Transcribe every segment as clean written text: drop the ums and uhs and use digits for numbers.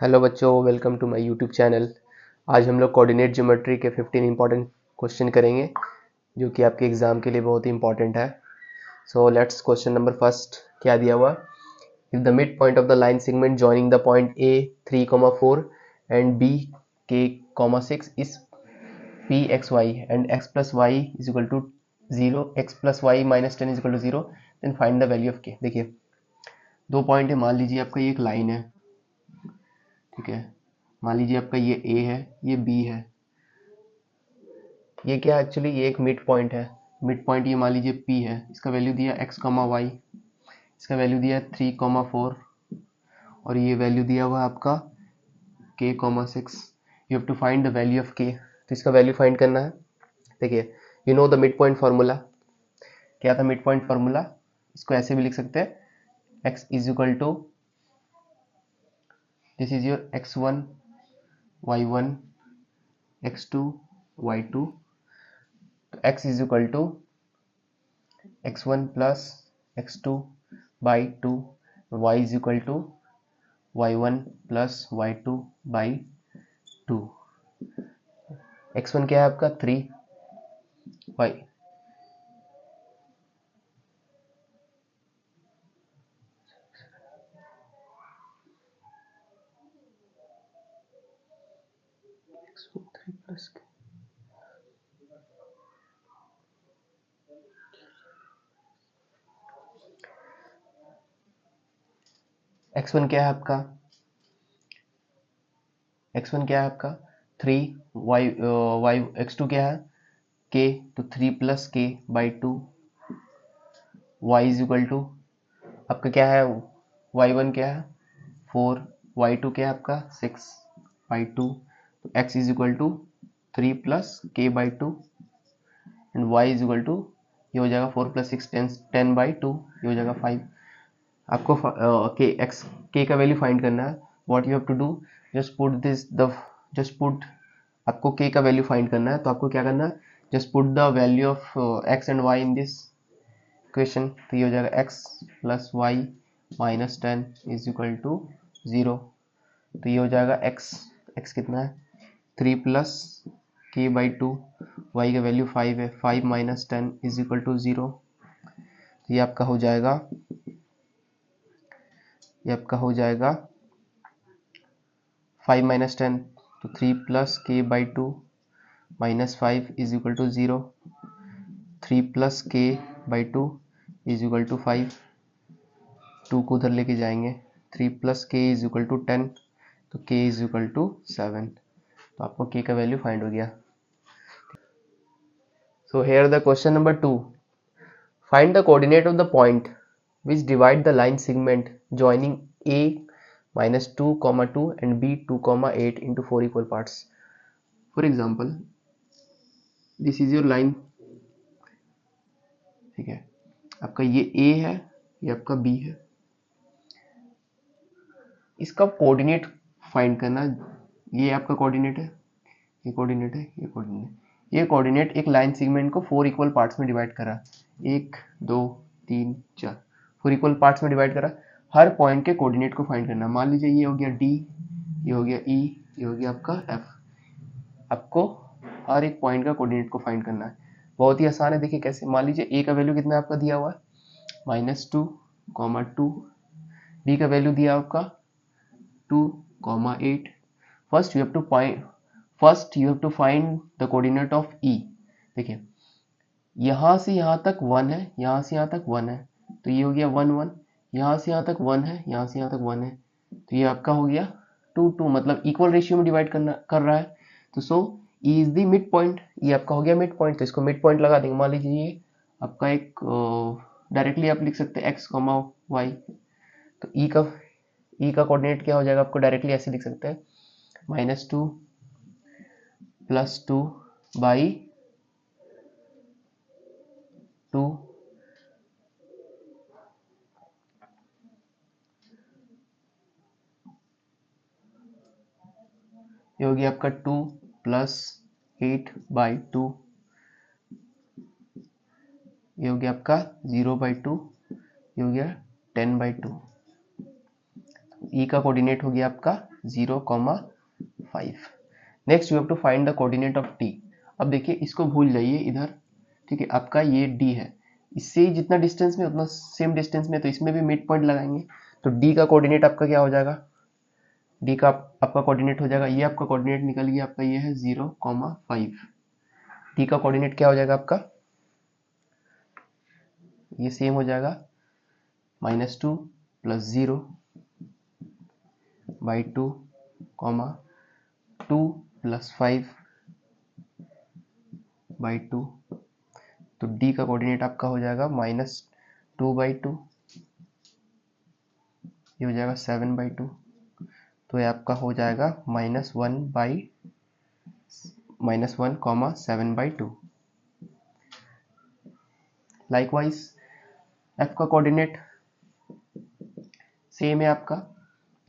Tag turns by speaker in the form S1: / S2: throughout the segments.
S1: Hello बच्चों, welcome to my YouTube channel. आज हम लोग कोऑर्डिनेट ज्योमेट्री के 15 इंपॉर्टेंट क्वेश्चन करेंगे जो कि आपके एग्जाम के लिए बहुत ही इंपॉर्टेंट है। So let's question number first. क्या दिया हुआ? If the mid point of the line segment joining the point a 3,4 and b k,6 is p x y and x plus y is equal to 0, x plus y minus 10 is equal to 0, then find the value of k। देखिए, दो point है। मान लीजिए आपका ये एक line है, ठीक है। मान लीजिए आपका ये A है, ये B है। ये क्या है एक्चुअली? ये एक मिड पॉइंट है। मिड पॉइंट ये मान लीजिए P है। इसका वैल्यू दिया x, y, इसका वैल्यू दिया है 3,4 और ये वैल्यू दिया हुआ है आपका k, 6। You have to find the value of k। तो इसका वैल्यू फाइंड करना है। देखिए, you know the mid point formula. क्या था मिड पॉइंट फार्मूला? इसको ऐसे भी लिख सकते हैं, x is equal to, this is your x1 y1 x2 y2। तो x is equal to x1 plus x2 by 2, y is equal to y1 plus y2 by 2। x1 क्या है आपका 3, y x1 क्या है आपका? x1 क्या है आपका 3, y x2 क्या है k, तो 3 plus k by 2, y is equal to आपका क्या है, y1 क्या है 4, y2 क्या है आपका 6 बाई 2। तो x is equal to 3 plus k by 2 and y is equal to, ये हो जाएगा 4 प्लस 6 10 बाई 2, ये हो जाएगा 5। आपको k का वैल्यू फाइंड करना है। What you have to do, just put this the just put, आपको k का वैल्यू फाइंड करना है तो आपको क्या करना है, just put the value of x and y in this equation. तो ये हो जाएगा x plus y minus 10 is equal to 0। तो ये हो जाएगा x कितना है 3 प्लस k बाई 2, y का वैल्यू 5 है, 5 माइनस 10 इज इक्वल टू 0। ये आपका हो जाएगा, ये आपका हो जाएगा 5 माइनस 10, तो 3 plus k by 2 minus 5 is equal to 0, 3 plus k by 2 is equal to 5, 2 को उधर लेके जाएंगे, 3 plus k is equal to 10, तो k इज इक्वल टू 7। तो आपको k का वैल्यू फाइंड हो गया। So here the question number 2। Find the coordinate of the point which divide the line segment joining a minus 2, 2 and b 2, 8 into 4 equal parts. For example, this is your line, ठीक है। आपका ये a है, ये आपका b है। इसका coordinate find करना। ये आपका कोऑर्डिनेट है, ये कोऑर्डिनेट है, ये कोऑर्डिनेट। ये कोऑर्डिनेट एक लाइन सेगमेंट को 4 इक्वल पार्ट्स में डिवाइड करा, 1 2 3 4, 4 इक्वल पार्ट्स में डिवाइड करा। हर पॉइंट के कोऑर्डिनेट को फाइंड करना। मान लीजिए ये हो गया D, ये हो गया E, ये हो गया आपका F। आपको हर एक पॉइंट का कोऑर्डिनेट को फाइंड करना है। बहुत ही आसान है। देखिए कैसे। मान लीजिए A का वैल्यू कितना आपका दिया हुआ है -2, 2। B का वैल्यू दिया आपका 2, 8। First you have to find the coordinate of E। देखिए, यहाँ से यहाँ तक 1 है, यहाँ से यहाँ तक 1 है, तो ये हो गया 1 1। यहाँ से यहाँ तक 1 है, यहाँ से यहाँ तक 1 है, तो ये आपका हो गया 2 2, मतलब इक्वल रेशियो में डिवाइड कर रहा है। तो सो E is the mid point. ये आपका हो गया मिड पॉइंट, तो इसको मिड पॉइंट लगा देंगे। मान लीजिए ये आपका एक, डायरेक्टली आप लिख सकते हैं x, y। तो E का कोऑर्डिनेट क्या हो जाएगा, आपको डायरेक्टली ऐसे लिख सकते हैं, -2 +2 बाई 2, ये हो गया आपका 2 + 8 बाई 2, ये हो गया आपका 0/2, ये हो गया 10/2। ई का कोऑर्डिनेट हो गया आपका 0,5। Next you have to find the coordinate of T. अब देखिए इसको भूल जाइए इधर, ठीक है, आपका ये डी है, इससे ही जितना डिस्टेंस में उतना सेम डिस्टेंस में, तो इसमें भी मिड पॉइंट लगाएंगे। तो डी का कोऑर्डिनेट आपका क्या हो जाएगा, डी का आपका कोऑर्डिनेट हो जाएगा, ये आपका कोऑर्डिनेट निकल गया आपका, ये है 0,5। डी का कोऑर्डिनेट क्या हो जाएगा आपका, ये सेम हो जाएगा -2 + 0 / 2, 2 + 5 / 2। तो डी का कोऑर्डिनेट आपका हो जाएगा -2/2, ये हो जाएगा 7/2। तो ये आपका हो जाएगा -1,7/2। लाइकवाइज एफ का कोऑर्डिनेट सेम है आपका,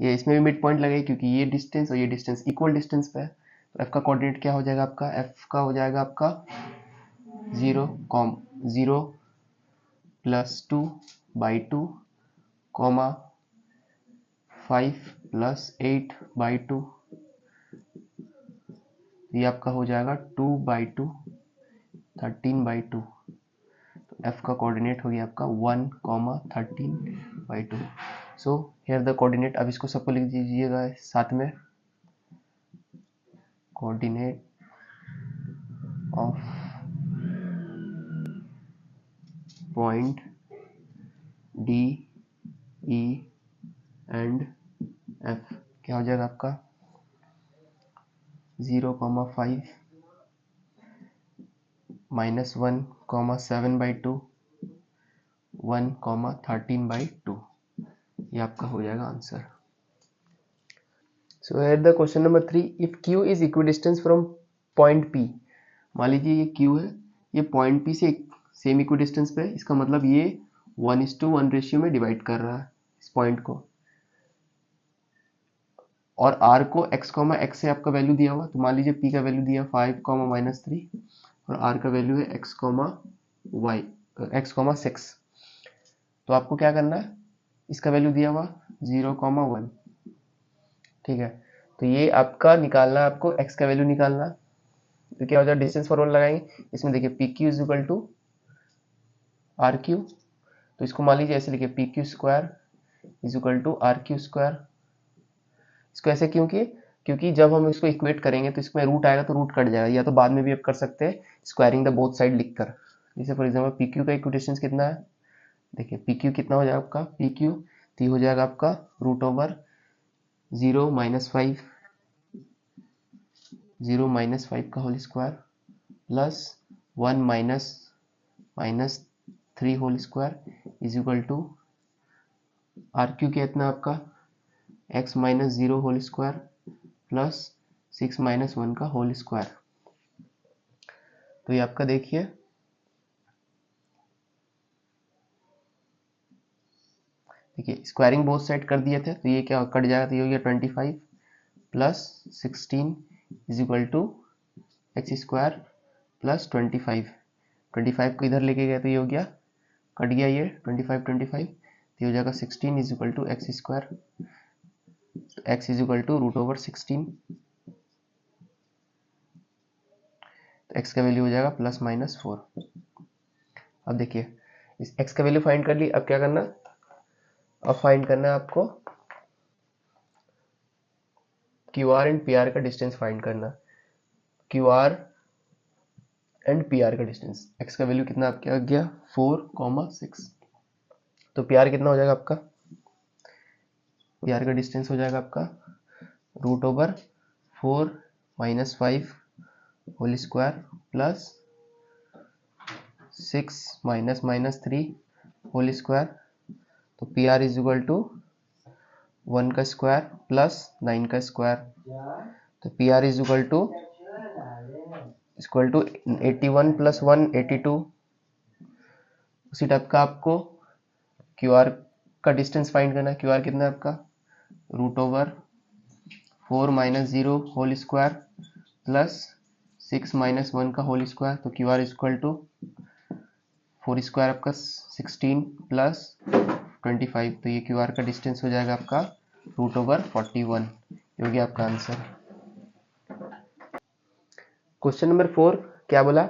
S1: ये इसमें भी मिड पॉइंट लगेगा क्योंकि ये डिस्टेंस और ये डिस्टेंस इक्वल डिस्टेंस पे है। तो एफ का कोऑर्डिनेट क्या हो जाएगा आपका, एफ का हो जाएगा आपका 0 + 2/2, 5 + 8/2, ये आपका हो जाएगा 2/2, 13/2। तो एफ का कोऑर्डिनेट हो गया आपका 1,13/2। सो हियर द कोऑर्डिनेट। अब इसको सबको लिख दीजिएगा साथ में, coordinate of point D, E and F क्या हो जाएगा आपका 0,5 -1,7/2, 1,13/2, ये आपका हो जाएगा answer. So here the question number 3, if Q is equidistance from point P। मान लीजिए ये Q है, ये पॉइंट P से सेम इक्विडिस्टेंस पे है, इसका मतलब ये 1:1 रेशियो में डिवाइड कर रहा है इस पॉइंट को, और R को x, x से आपका वैल्यू दिया हुआ, तो मान लीजिए P का वैल्यू दिया 5, -3 और R का वैल्यू है x, y, x, 6। तो आपको क्या करना है, इसका वैल्यू दिया हुआ 0,1, ठीक है। तो ये आपका निकालना है, आपको x का वैल्यू निकालना है। तो क्या हो जाएगा, डिस्टेंस फॉर्मूला लगाएंगे, इसमें देखिए PQ = RQ। तो इसको मान लीजिए ऐसे लिखिए, PQ² = RQ²। इसको ऐसे क्यों किए, क्योंकि जब हम इसको इक्वेट करेंगे तो इसमें रूट आएगा तो रूट कट जाएगा, या तो बाद में भी आप कर सकते हैं स्क्वायरिंग द बोथ साइड लिखकर। जैसे फॉर एग्जांपल PQ का इक्विडिस्टेंस कितना है, देखिए PQ कितना हो जाएगा आपका, PQ तो हो जाएगा आपका √0 -5 का whole square plus 1 - 3 whole square = RQ कितना आपका x - 0 होल स्क्वायर प्लस 6 - 1 का होल स्क्वायर। तो ये आपका देखिए स्क्वायरिंग बोथ साइड कर दिए थे, तो ये क्या कट जाएगा, तो ये हो गया 25 + 16 = x² + 25 को इधर लेके गया तो ये हो गया, कट गया ये 25, तो हो जाएगा 16 = x², x √16, तो x का वैल्यू हो जाएगा +-4। अब देखिए इस x का वैल्यू फाइंड कर ली, अब क्या करना, अब फाइंड करना है आपको QR एंड PR का डिस्टेंस फाइंड करना। QR एंड PR का डिस्टेंस, x का वैल्यू कितना आपका आ गया 4,6, तो PR कितना हो जाएगा आपका, PR का डिस्टेंस हो जाएगा आपका √4 - 5 whole square plus 6 - 3 whole square. तो PR = 1 का स्क्वायर प्लस 9 का स्क्वायर। तो PR = 81 + 1 82। उसी टाइप का आपको QR का डिस्टेंस फाइंड करना है। QR कितना है आपका √4 - 0 होल स्क्वायर प्लस 6 - 1 का होल स्क्वायर। तो QR = 4 स्क्वायर आपका 16 + 25। तो ये QR का डिस्टेंस हो जाएगा आपका √41, ये हो गया आपका आंसर। क्वेश्चन नंबर 4 क्या बोला,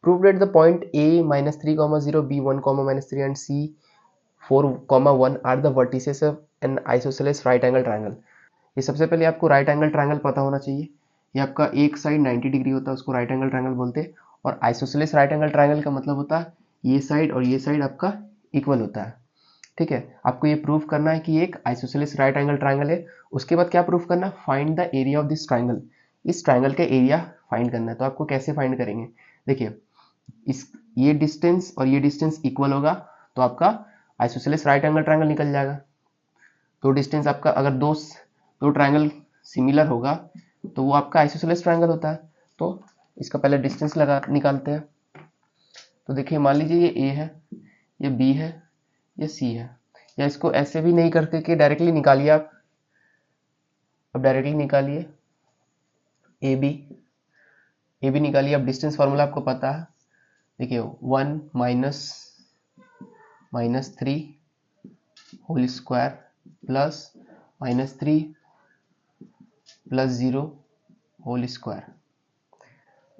S1: prove that the point a -3, 0 b 1, -3 and c 4, 1 are the vertices of an isosceles right angle triangle. ये सबसे पहले आपको राइट एंगल ट्रायंगल पता होना चाहिए। ये आपका एक साइड 90 डिग्री होता है, उसको राइट एंगल ट्रायंगल बोलते हैं। और आइसोसेलेस राइट एंगल ट्रायंगल का मतलब होता है ये साइड और ये साइड आपका इक्वल होता है। ठीक है, आपको ये प्रूव करना है कि एक आइसोसेलेस राइट एंगल ट्रायंगल है। उसके बाद क्या प्रूव करना, find the area of this triangle. इस ट्रायंगल का एरिया फाइंड करना है। तो आपको कैसे फाइंड करेंगे, देखिए इस ये डिस्टेंस और ये डिस्टेंस इक्वल होगा तो आपका आइसोसेलेस राइट एंगल ट्रायंगल निकल जाएगा। तो डिस्टेंस आपका अगर दो ट्रायंगल सिमिलर होगा तो वो आपका आइसोसेलेस ट्रायंगल होता है। तो इसका पहले डिस्टेंस लगा निकालते हैं। तो देखिए मान लीजिए ये ए है, ये बी है, ये सी है। या इसको ऐसे भी नहीं करके कि डायरेक्टली निकालिए आप। अब डायरेक्टली निकालिए ए बी निकालिए। अब डिस्टेंस फार्मूला आपको पता है, देखिए 1 -3 whole square plus -3 plus 0 whole square.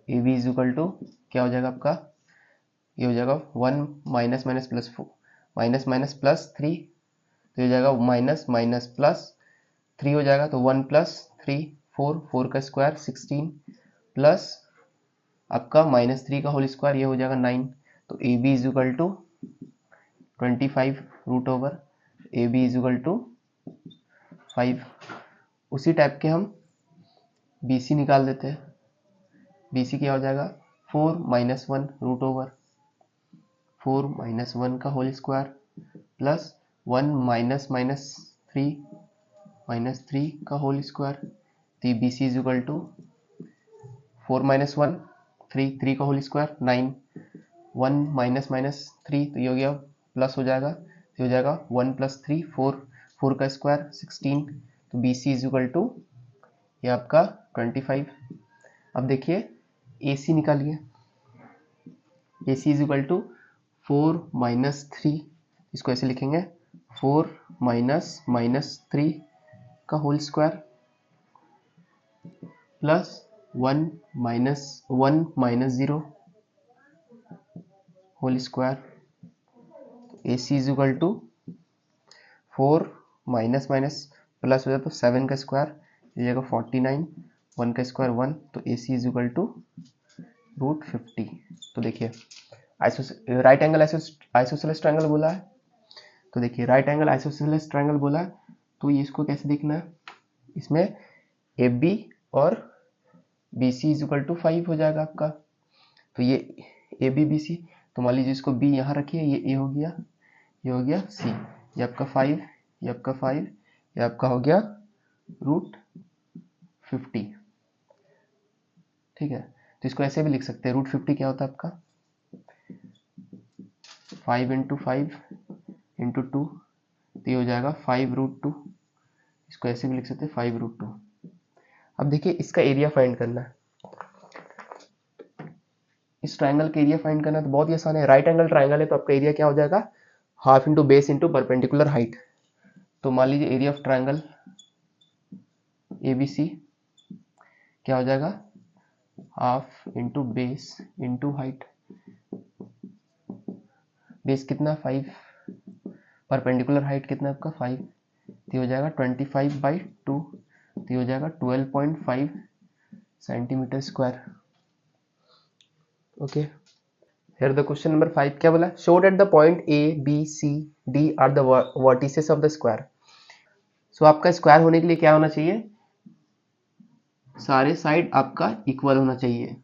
S1: A B is equal to क्या हो जाएगा आपका, ये हो जाएगा 1 minus minus plus 4 minus minus plus 3, तो हो जाएगा माइनस माइनस प्लस 3 हो जाएगा। तो 1 प्लस 3 4 का स्क्वायर 16 प्लस आपका -3 का होल स्क्वायर, ये हो जाएगा 9। तो A B is equal to 25 root over A B is equal to 5। उसी टाइप के हम बी सी निकाल देते हैं। बी सी क्या हो जाएगा 4 - 1 रूट ओवर 4 - 1 का होल स्क्वायर प्लस 1 -3 का होल स्क्वायर। तो B C is equal to 4 - 1 3 का होल स्क्वायर 9 1 -3, तो ये हो गया प्लस हो जाएगा, तो हो जाएगा 1 + 3 4 का स्क्वायर 16। तो B C is equal to ये आपका 25। अब देखिए ए सी निकालिए। A C is equal to 4 - 3, इसको ऐसे लिखेंगे 4 - -3 का whole square plus 1 - 0 whole square. A C is equal to 4 minus minus plus हो जाए तो 7 का स्क्वायर, ये जगह 49 1 का स्क्वायर 1। तो ए सी इज इक्वल टू √50। तो देखिए राइट एंगल आइसोसेलेस ट्रायंगल बोला है। तो देखिए राइट एंगल आइसोसेलेस ट्रायंगल बोला है, तो ये इसको कैसे देखना है, इसमें ए बी और B C is equal to 5 हो जाएगा आपका। तो ये ए बी बी सी, तो मान लीजिए इसको बी यहाँ रखिए, ये ए हो गया, ये हो गया सी, ये आपका 5, ये आपका 5, ये आपका हो गया √50। ठीक है, तो इसको ऐसे भी लिख सकते हैं, √50 क्या होता है आपका 5 × 5 × 2, तो ये हो जाएगा 5√2। इसको ऐसे भी लिख सकते हैं 5√2। अब देखिए इसका एरिया फाइंड करना है। इस ट्रायंगल का एरिया फाइंड करना तो बहुत ही आसान है। राइट एंगल ट्रायंगल है तो आपका एरिया क्या हो जाएगा, half into base into perpendicular height. तो मान लीजिए area of triangle A B C क्या हो जाएगा, half into base into height. Base कितना 5, परपेंडिकुलर हाइट कितना आपका 5, तो हो जाएगा 25/2, तो हो जाएगा 12.5 centimetre square. Okay, here the question number 5 क्या बोला, show that the point A B C D are the vertices of the square. So आपका स्क्वायर होने के लिए क्या होना चाहिए, सारे साइड आपका इक्वल होना चाहिए।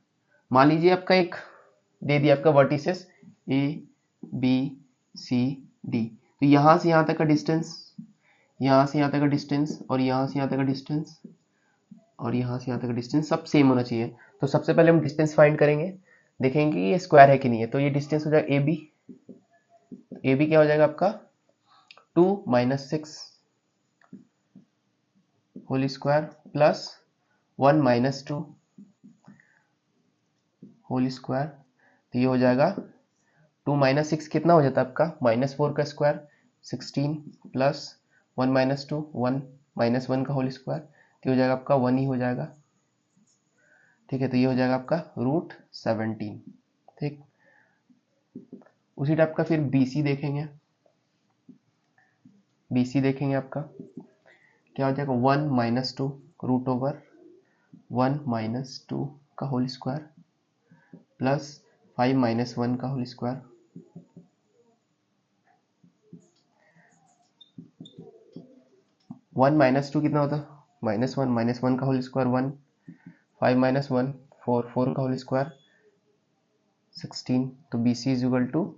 S1: मान लीजिए आपका एक दे दिया आपका vertices A B C D, तो यहाँ से यहाँ तक का डिस्टेंस, यहाँ से यहाँ तक का डिस्टेंस, और यहाँ से यहाँ तक का डिस्टेंस, और यहाँ से यहाँ तक का डिस्टेंस सब सेम होना चाहिए। तो सबसे पहले हम डिस्टेंस फाइंड करेंगे, देखेंगे कि ये स्क्वायर है कि नहीं है। तो ये डिस्टेंस हो जाएगा ए बी क्या हो जाएगा आपका 2 - 6 whole square plus 1 - 2 whole square. तो ये हो जाएगा 2 - 6 कितना हो जाता है आपका -4 का स्क्वायर 16 प्लस 1 - 2 1 -1 का होल स्क्वायर। तो हो जाएगा आपका 1 ही हो जाएगा। ठीक है, तो ये हो जाएगा आपका √17। ठीक, उसी टाइप का फिर BC देखेंगे। BC देखेंगे आपका क्या हो जाएगा, 1 - 2 √1 - 2 का होल स्क्वायर प्लस 5 - 1 का होल स्क्वायर। 1 - 2 कितना होता है, -1 - 1 का होल स्क्वायर 1, 5 - 1 4, 4 का होल स्क्वायर 16। तो BC इज इक्वल टू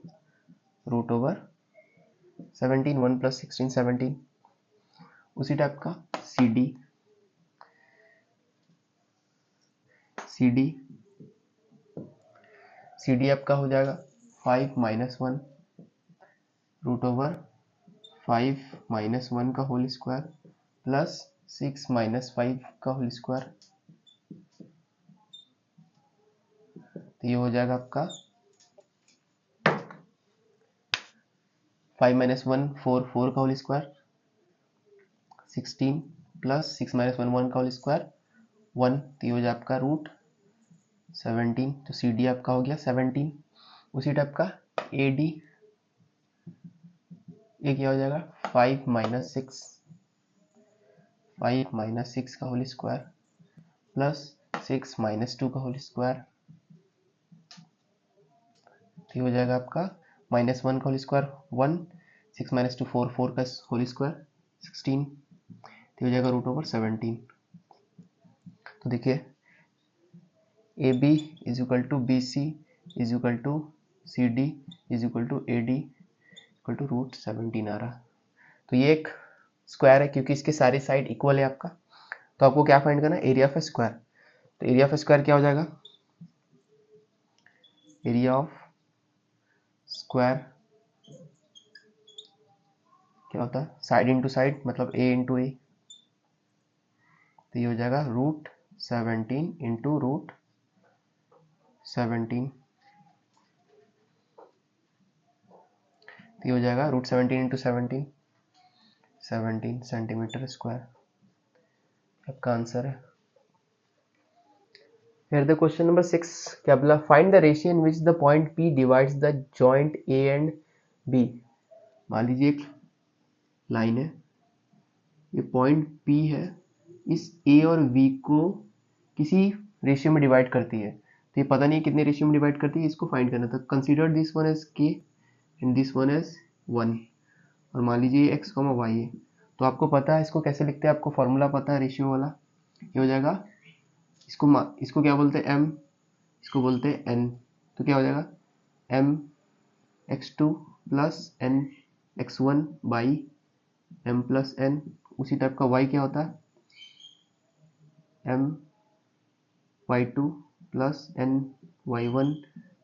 S1: √17, 1 + 16 17। उसी टाइप का CD आपका हो जाएगा 5 - 1 √5 - 1 का होल स्क्वायर प्लस 6 - 5 का होल स्क्वायर। तो ये हो जाएगा आपका 5 - 1 4, 4 का होल स्क्वायर 16 प्लस 6 - 1 1 का होल स्क्वायर 1। तो ये हो जाएगा आपका √17। तो CD आपका हो गया 17। उसी टाइप का AD, ये क्या हो जाएगा 5 - 6 का होल स्क्वायर प्लस 6 - 2 का होल स्क्वायर। तो ये हो जाएगा आपका -1 का होल स्क्वायर 1, 6 - 2 4, 4 का होल स्क्वायर 16। तो हो जाएगा √17। तो देखिए AB is equal to BC is equal to CD is equal to AD equal to √17 आ रहा। तो ये एक स्क्वायर है क्योंकि इसके सारी साइड इक्वल है आपका। तो आपको क्या फाइंड करना है, एरिया ऑफ स्क्वायर। तो एरिया ऑफ स्क्वायर क्या हो जाएगा, एरिया ऑफ स्क्वायर क्या होता है, साइड इंटू साइड मतलब A इंटू A। तो ये हो जाएगा √17 इंटू √17। तो ये हो जाएगा √17 इंटू 17 सेंटीमीटर स्क्वायर। आपका आंसर है। Here the question number 6 क्या बोला, find the ratio in which the point P divides the joint A and B। मान लीजिए एक लाइन है, ये पॉइंट P है, इस A और B को किसी रेशियो में डिवाइड करती है। तो ये पता नहीं कितने रेशियो में डिवाइड करती है, इसको फाइंड करना था। Consider this one as K and this one as 1 और मान लीजिए x, y है। तो आपको पता है इसको कैसे लिखते हैं, आपको फॉर्मूला पता है रेशियो वाला। ये हो जाएगा, इसको क्या बोलते हैं m, इसको बोलते हैं n। तो क्या हो जाएगा mx2 plus nx1 by m plus n। उसी टाइप का y क्या होता है my2 plus ny1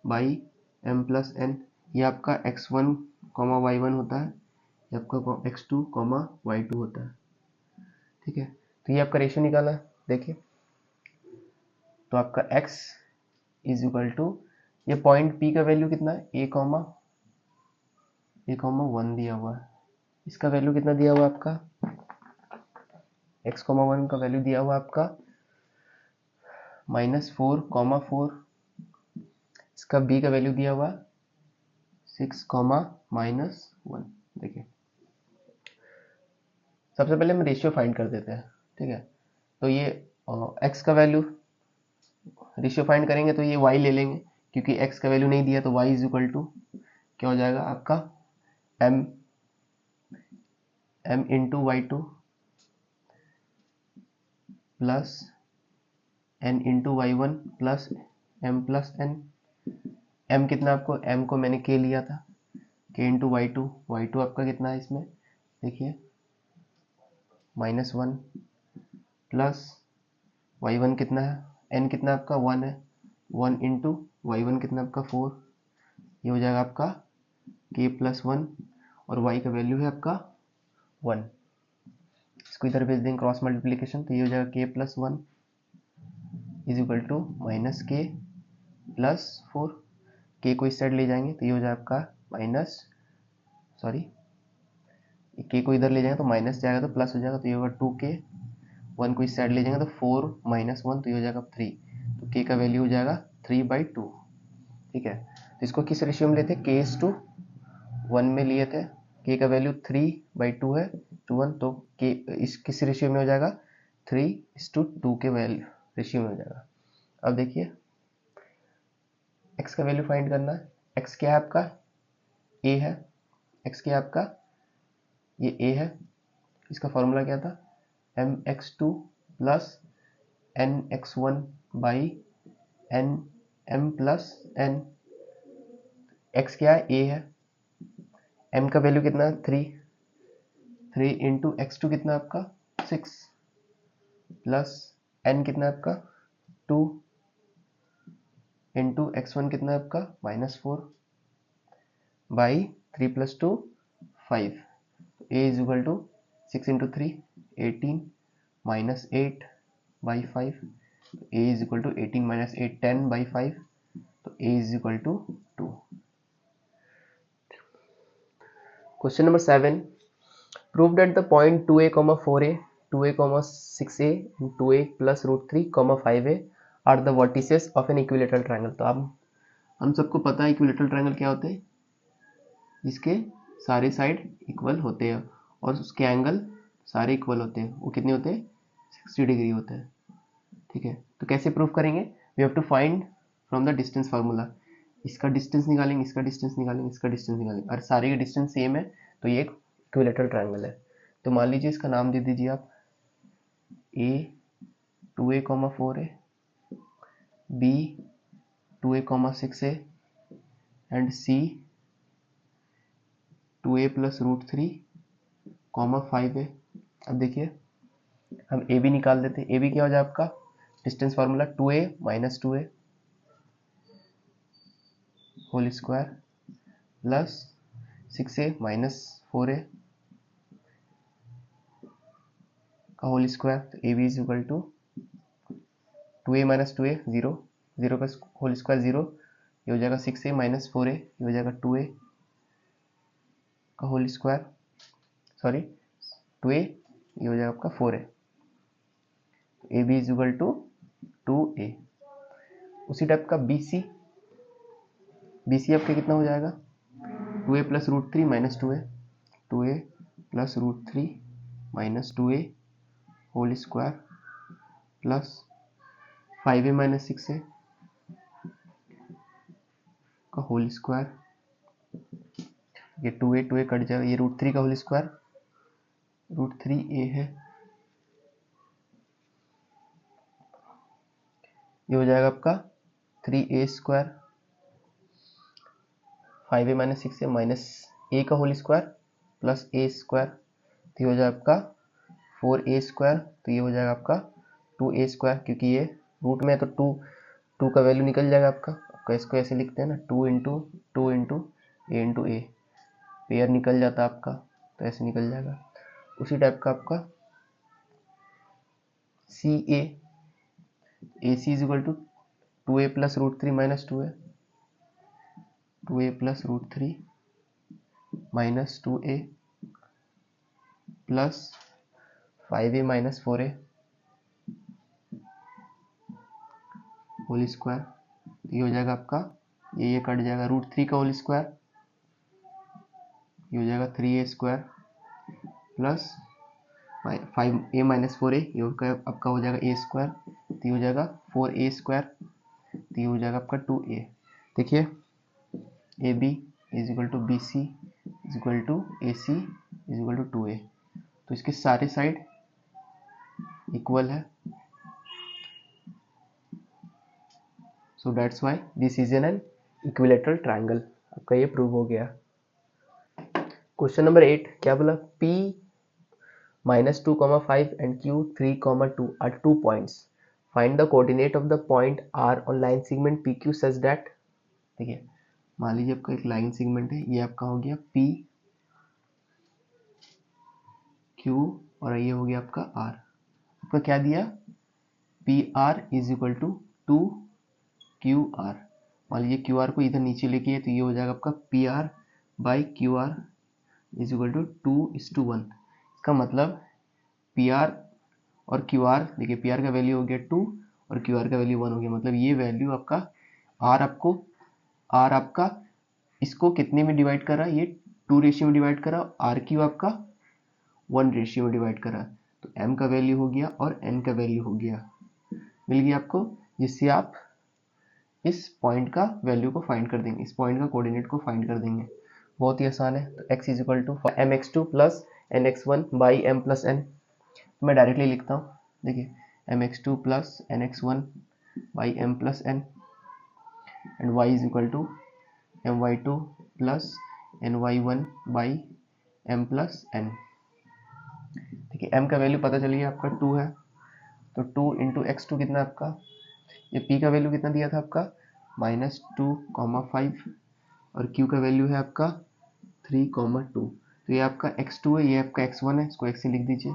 S1: by m plus n। ये आपका x1, y1 होता है, ये आपका x2, y2 होता है। ठीक है, तो ये आपका रेशियो निकाला। देखिए तो आपका x इज इक्वल टू, ये पॉइंट P का वैल्यू कितना है, a, 1 दिया हुआ है। इसका वैल्यू कितना दिया हुआ है आपका, x, 1 का वैल्यू दिया हुआ आपका -4, 4। इसका b का वैल्यू दिया हुआ 6, -1। देखिए सबसे पहले हम रेशियो फाइंड कर देते हैं। ठीक है, तो ये x का वैल्यू रेशियो फाइंड करेंगे तो ये y ले लेंगे, क्योंकि x का वैल्यू नहीं दिया तो y इज इक्वल टू क्या हो जाएगा आपका m into y2 plus n into y1 plus m plus n। m कितना आपको, m को मैंने k लिया था, k इंटू y2 आपका कितना है इसमें देखिए -1 प्लस y1 कितना है, n कितना आपका 1 है, 1 इंटू y1 कितना आपका 4। ये हो जाएगा आपका k प्लस 1 और y का वैल्यू है आपका 1। इसको इधर भेज देंगे क्रॉस मल्टीप्लिकेशन, तो ये हो जाएगा k plus 1 is equal to -k plus 4। k को इस साइड ले जाएंगे तो ये हो जाएगा आपका k को इधर ले जाएंगे तो माइनस जाएगा तो प्लस हो जाएगा, तो ये होगा 2k 1 को इस साइड ले जाएंगे तो 4 माइनस 1 तो ये हो जाएगा 3, तो k का वैल्यू हो जाएगा 3/2। ठीक है, तो इसको किस रेशियो में लेते हैं, k:1 में लिए थे, k का वैल्यू 3/2 है, 1, तो k इस किस रेशियो में हो जाएगा, 3:2 के वैल्यू रेशियो में हो जाएगा। अब देखिए x का वैल्यू फाइंड करना है। x क्या है आपका, a है, x क्या है आपका, ये a है, इसका फॉर्मूला क्या था, mx2 plus nx1 by m plus n। x क्या है, a है, m का वैल्यू कितना है 3 इंटू x2 कितना है आपका 6 प्लस n कितना है आपका 2 इंटू x1 कितना है आपका -4 by 3 + 2 5। a is equal to 6 into 3 18 -8 by 5, a is equal to 18 - 8 10 by 5, तो a is equal to 2। Question number 7, prove that the point 2a, 4a, 2a, 6a and 2a plus √3, 5a are the vertices of an equilateral triangle. तो अब हम सबको पता है equilateral triangle क्या होते हैं, जिसके सारे साइड इक्वल होते हैं और उसके एंगल सारे इक्वल होते हैं। वो कितने होते हैं, 60 डिग्री होते हैं। ठीक है, तो कैसे प्रूव करेंगे, we have to find from the distance formula. इसका डिस्टेंस निकालेंगे, इसका डिस्टेंस निकालेंगे, इसका डिस्टेंस निकालेंगे, और सारे के डिस्टेंस सेम है तो ये एक इक्विलेटरल ट्रायंगल है। तो मान लीजिए इसका नाम दे दीजिए आप a 2a, 4a, b 2a, 6a and c 2a plus √3, 5a। अब देखिए हम a b निकाल देते हैं। a b क्या हो जाए आपका, distance formula 2a - 2a whole square plus 6a - 4a का होल स्क्वायर, तो a b is equal to 2a - 2a 0, 0 का होल स्क्वायर 0, ये हो जाएगा 6a - 4a, ये हो जाएगा 2a का होल स्क्वायर, सॉरी 2a, ये हो जाएगा आपका 4a, तो a b is equal to 2a। उसी टाइप का BC आपका कितना हो जाएगा, 2a plus √3 - 2a, 2a plus √3 - 2a whole square plus 5a - 6a का होल स्क्वायर, ये 2a कट जाएगा, ये √3 का होल स्क्वायर, √3a है, ये हो जाएगा आपका 3a square, 5a - 6a minus a का whole square plus a square, तो ये हो जाएगा आपका 4a स्क्वायर, तो ये हो जाएगा आपका 2a स्क्वायर, क्योंकि ये रूट में है तो 2 का वैल्यू निकल जाएगा आपका इसको ऐसे लिखते हैं ना, 2 into a into a, pair निकल जाता है आपका, तो ऐसे निकल जाएगा। उसी टाइप का आपका CA, AC is equal to 2a plus √3 - 2a, 2a plus √3 - 2a plus 5a - 4a whole square, ये हो जाएगा आपका, ये कट जाएगा, √3 का होल स्क्वायर, ये हो जाएगा 3a square plus 5a - 4a, ये आपका हो जाएगा a स्क्वायर, तो ये हो जाएगा 4a स्क्वायर, तो ये हो जाएगा आपका 2a। देखिए AB is equal to BC is equal to AC is equal to 2a, तो इसके सारे साइड इक्वल है, so that's why this is an equilateral triangle. आपका ये प्रूव हो गया। क्वेश्चन नंबर 8 क्या बोला, P -2, 5 and Q 3, 2 are 2 points. Find the coordinate of the point R on line segment PQ such that, देखिए मान लीजिए आपका एक लाइन सेगमेंट है, ये आपका हो गया P Q और ये हो गया आपका R। आपका क्या दिया, PR is equal to 2 QR। मान लीजिए QR को इधर नीचे लेके, तो ये हो जाएगा आपका PR by QR is equal to 2:1। इसका मतलब PR और क्यू आर, देखिए पी आर का वैल्यू हो गया 2 और क्यू आर का वैल्यू 1 हो गया। मतलब ये वैल्यू आपका आर आपका इसको कितने में डिवाइड कर रहा है, ये 2 रेशियो में डिवाइड कर रहा है, आर क्यू आपका 1 रेशियो में डिवाइड कर रहा है। तो m का वैल्यू हो गया और n का वैल्यू हो गया, मिल गया आपको, जिससे आप इस पॉइंट का वैल्यू को फाइंड कर देंगे, इस पॉइंट का कोऑर्डिनेट को फाइंड कर देंगे। बहुत ही आसान है। तो x is equal to mx2 plus nx1 by m plus n। मैं डायरेक्टली लिखता हूँ, देखिए mx2 plus nx1 by m plus n and y is equal to my2 plus ny1 by m plus n। देखिए m का value पता चलिए आपका 2 है, तो 2 इंटू x2 कितना आपका, ये p का वैल्यू कितना दिया था आपका -2,5 और q का वैल्यू है आपका 3,2। तो ये आपका x2 है, ये आपका x1 है, इसको x से लिख दीजिए,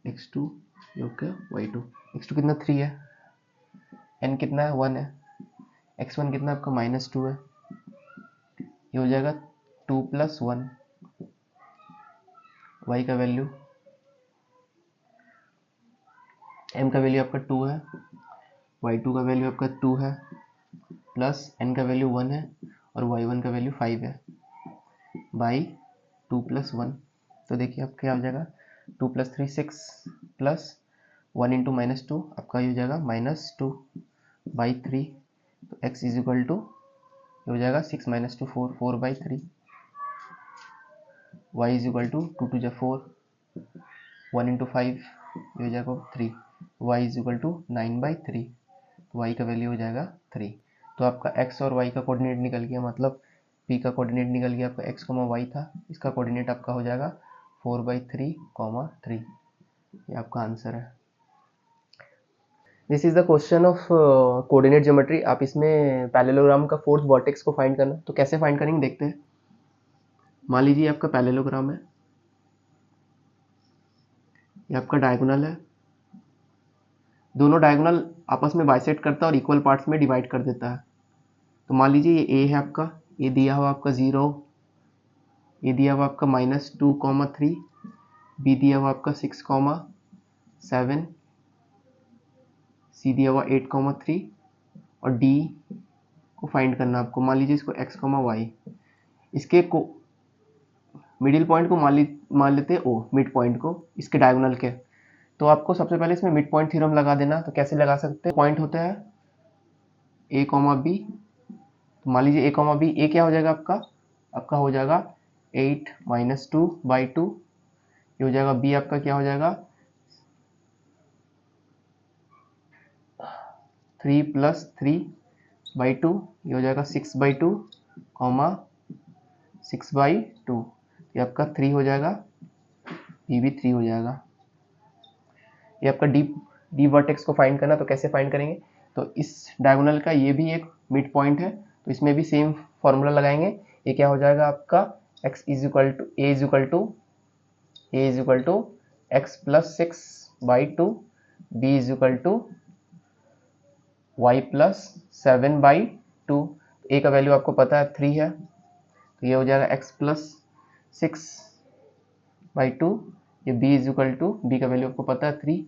S1: x2 ये ओके y2। x2 कितना 3 है, n कितना है 1 है, x1 कितना आपका -2 है, ये हो जाएगा 2 + 1। y का वैल्यू, m का वैल्यू आपका 2 है, y2 का वैल्यू आपका 2 है, प्लस n का वैल्यू 1 है और y1 का वैल्यू 5 है, बाई 2 + 1। तो देखिए आप क्या हो जाएगा, 2 + 3 6 प्लस 1 इंटू -2 आपका ये हो जाएगा -2 बाई 3। तो x इज इक्वल टू ये हो जाएगा 6 - 2 4, 4 by 3। y is equal to 2 2 = 4, 1 into 5 ये हो जाएगा 3, y is equal to 9/3। y का वैल्यू हो जाएगा 3। तो आपका x और y का कोऑर्डिनेट निकल गया, मतलब p का कोऑर्डिनेट निकल गया आपका x, y था, इसका कोऑर्डिनेट आपका हो जाएगा 4/3, 3। ये आपका आंसर है। This is the question of coordinate geometry. आप इसमें पैरेललोग्राम का फोर्थ वर्टेक्स को फाइंड करना, तो कैसे फाइंड करेंगे देखते हैं। मान लीजिए आपका पैरेललोग्राम है, ये आपका डायगोनल है, दोनों डायगोनल आपस में बाइसेक्ट करता है और इक्वल पार्ट्स में डिवाइड कर देता है। तो मान लीजिए ये a है आपका, ये दिया हुआ आपका 0, ये दिया हुआ आपका -2,3, b दिया हुआ आपका 6,7, c दिया हुआ 8,3 और d को फाइंड करना आपको। मान लीजिए इसको x, y, इसके को मिडिल पॉइंट को मान लेते हैं o, मिड पॉइंट को इसके डायगोनल के। तो आपको सबसे पहले इसमें मिड पॉइंट थ्योरम लगा देना। तो कैसे लगा सकते हैं, पॉइंट होता है a, b। तो मान लीजिए a, b, a क्या हो जाएगा आपका हो जाएगा 8 - 2/2, ये हो जाएगा b आपका क्या हो जाएगा 3 + 3/2, ये हो जाएगा 6/2, 6/2, ये आपका 3 हो जाएगा, b भी 3 हो जाएगा। ये आपका डी वर्टेक्स को फाइंड करना, तो कैसे फाइंड करेंगे, तो इस डायगोनल का ये भी एक मिड पॉइंट है, तो इसमें भी सेम फॉर्मूला लगाएंगे। ये क्या हो जाएगा आपका x is equal to a is equal to x + 6/2, b is equal to y + 7/2। a का वैल्यू आपको पता है 3 है, तो ये हो जाएगा x + 6/2, ये b is equal to, b का वैल्यू आपको पता है 3,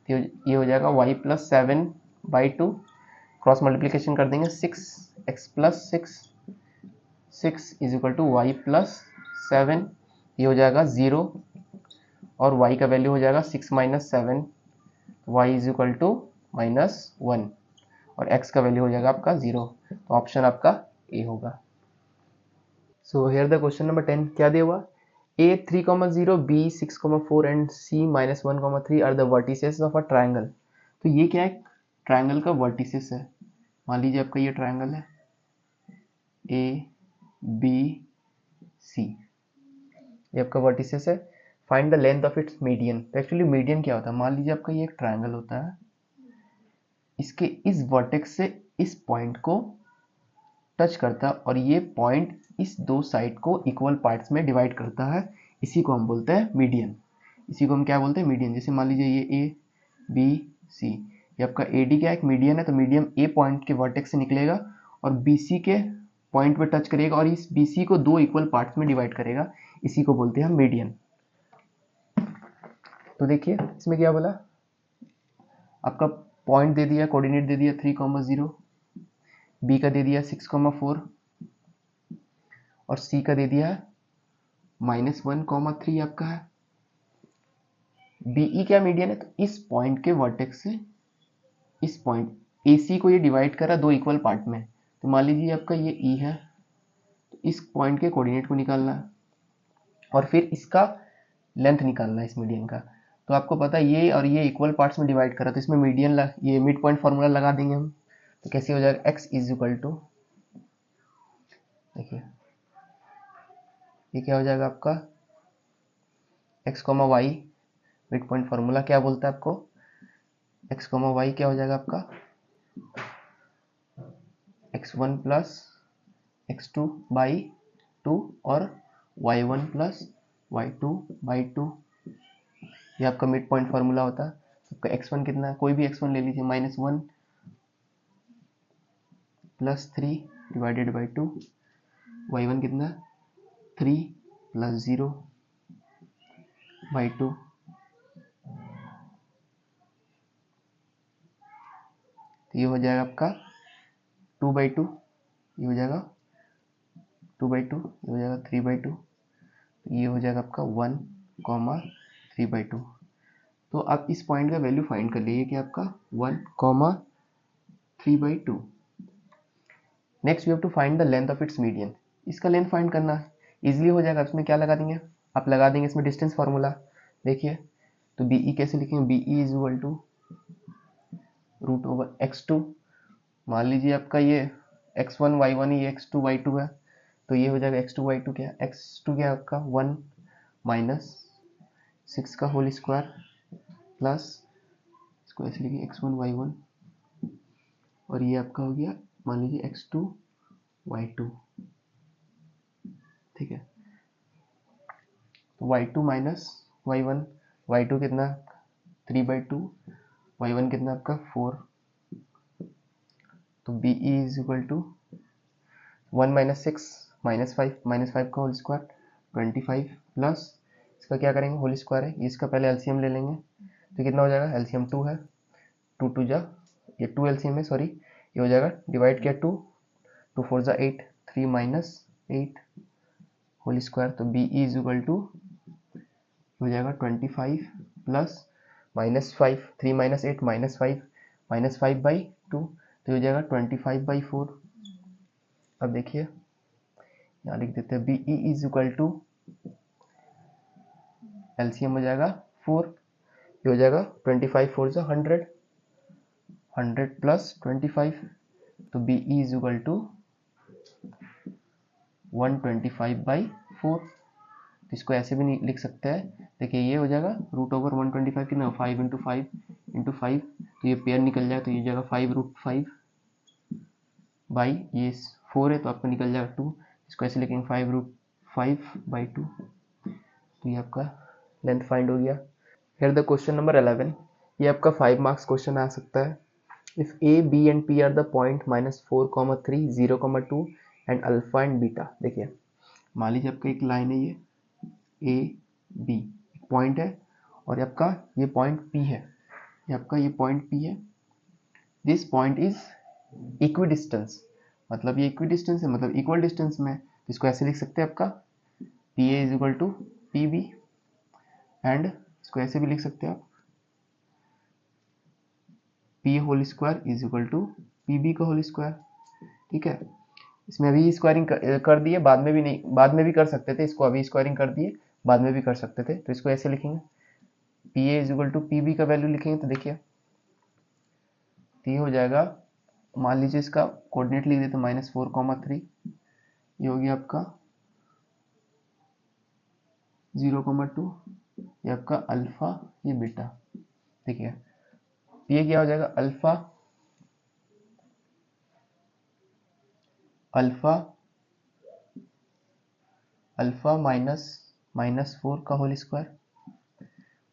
S1: तो ये हो जाएगा y + 7/2, क्रॉस मल्टीप्लिकेशन कर देंगे 6x + 6 is equal to y + 7, ये हो जाएगा 0 और y का वैल्यू हो जाएगा 6 - 7, y इज इक्वल टू -1 और x का वैल्यू हो जाएगा आपका 0। तो ऑप्शन आपका ए होगा। So here the question number 10 क्या दिया हुआ, a 3,0, b 6,4 and c -1,3 are the vertices of a triangle. तो ये क्या है, ट्रायंगल का वर्टिसेस है। मान लीजिए आपका ये ट्रायंगल है a b c, ये आपका वर्टिसेस है। Find the length of its median. तो एक्चुअली मीडियन क्या होता है, मान लीजिए आपका ये एक ट्रायंगल होता है, इसके इस वर्टेक्स से इस पॉइंट को टच करता है और ये पॉइंट इस दो साइड को इक्वल पार्ट्स में डिवाइड करता है, इसी को हम बोलते हैं मीडियन। इसी को हम क्या बोलते हैं, मीडियन। जैसे मान लीजिए ये ए बी सी, ये आपका ए डी क्या एक मीडियन है, तो मीडियन ए पॉइंट के वर्टेक्स से निकलेगा और बी सी के पॉइंट पे टच करेगा और इस बी सी को दो इक्वल पार्ट्स में डिवाइड करेगा, इसी को बोलते हैं हम मीडियन। तो देखिए इसमें क्या बोला, आपका पॉइंट दे दिया, कोऑर्डिनेट दे दिया 3,0, बी का दे दिया 6,4 और सी का दे दिया -1,3 आपका है। बीई क्या मीडियन है, तो इस पॉइंट के वर्टेक्स से इस पॉइंट AC को ये डिवाइड करा दो इक्वल पार्ट में। तो मान लीजिए आपका ये E है, तो इस पॉइंट के कोऑर्डिनेट को निकालना है और फिर इसका लेंथ निकालना है इस मीडियन का। तो आपको पता है ये और ये इक्वल पार्ट्स में डिवाइड करा, तो इसमें मीडियन ये मिड पॉइंट फार्मूला लगा देंगे हम। तो कैसे हो जाएगा, x इज इक्वल टू, देखिए ये क्या हो जाएगा आपका x, y, mid point formula क्या बोलता है आपको, x, y क्या हो जाएगा आपका x1 प्लस x2 बाई 2 और y1 प्लस y2 बाई 2, ये आपका मिड पॉइंट फार्मूला होता है। आपका x1 कितना है, कोई भी x1 ले लीजिए, -1 प्लस 3 डिवाइडेड बाई 2, y1 कितना है 3 प्लस 0 बाई 2, तो ये हो जाएगा आपका 2/2, ये हो जाएगा 2/2, ये हो जाएगा 3/2, तो ये हो जाएगा आपका 1, 3/2। तो आप इस पॉइंट का वैल्यू फाइंड कर लीजिए कि आपका 1, 3/2। Next we have to find the length of its median, इसका लेंथ फाइंड करना है, इजीली हो जाएगा। इसमें क्या लगा देंगे, आप लगा देंगे इसमें डिस्टेंस फार्मूला। देखिए तो BE कैसे लिखेंगे, BE is equal to √x2, मान लीजिए आपका ये x1 y1 ये x2 y2 है, तो ये हो जाएगा x2 y2 क्या, x2 क्या आपका 1 माइनस 6 का होल स्क्वायर प्लस, इसको ऐसे लिखिए x1 y1 और ये आपका हो गया मान लीजिए x2 y2, ठीक है। तो y2 माइनस y1, y2 कितना 3/2, y1 कितना आपका 4, तो BE is equal to 1 minus 6 -5 का होल स्क्वायर 25 प्लस इसका क्या करेंगे होल स्क्वायर है, इसका पहले एलसीएम ले लेंगे, तो कितना हो जाएगा, एलसीएम 2 है, 2 2 जा, ये 2 एलसीएम है सॉरी, ये हो जाएगा डिवाइड किया 2 2 4 जा 8, 3 माइनस 8 होल स्क्वायर, तो BE इज इक्वल टू हो जाएगा 25 प्लस -5, 3 माइनस 8 -5 बाई 2, तो हो जाएगा 25/4। अब देखिए यहाँ लिख देते हैं BE is equal to LCM हो जाएगा 4, ये हो जाएगा 25 4 जा 100 प्लस 25, तो BE इज इक्वल टू 125/4। तो इसको ऐसे भी लिख सकते हैं, देखिए ये हो जाएगा √125 कितना 5 × 5 × 5, तो ये पेयर निकल जाएगा, तो ये जाएगा 5√5 बाई ये 4 है तो आपका निकल जाएगा 2, इसको ऐसे लिखेंगे 5√5/2, तो ये आपका लेंथ फाइंड हो गया। हियर द क्वेश्चन नंबर 11, ये आपका 5 मार्क्स क्वेश्चन आ सकता है। If A, B and P are the point -4, 3, 0, 2 and alpha and beta. देखिए मान लीजिए आपका एक लाइन है, ये A B पॉइंट है और आपका ये पॉइंट P है, ये आपका ये पॉइंट P है, this point is equi distance, मतलब ये इक्वी डिस्टेंस है मतलब इक्वल डिस्टेंस में, तो इसको ऐसे लिख सकते हैं आपका PA is equal to PB and इसको ऐसे भी लिख सकते हैं आप P whole square is equal to PB का होल स्क्वायर, ठीक है। इसमें अभी स्क्वायरिंग कर दिए, बाद में भी नहीं, बाद में भी कर सकते थे इसको, अभी स्क्वायरिंग कर दिए बाद में भी कर सकते थे, तो इसको ऐसे लिखेंगे PA is equal to PB का वैल्यू लिखेंगे, तो देखिए ये हो जाएगा, मान लीजिए इसका कोऑर्डिनेट लिख देते -4, 3, ये हो गया आपका 0, 2, ये आपका अल्फा, ये बीटा। देखिए ये क्या हो जाएगा अल्फा -4 का whole square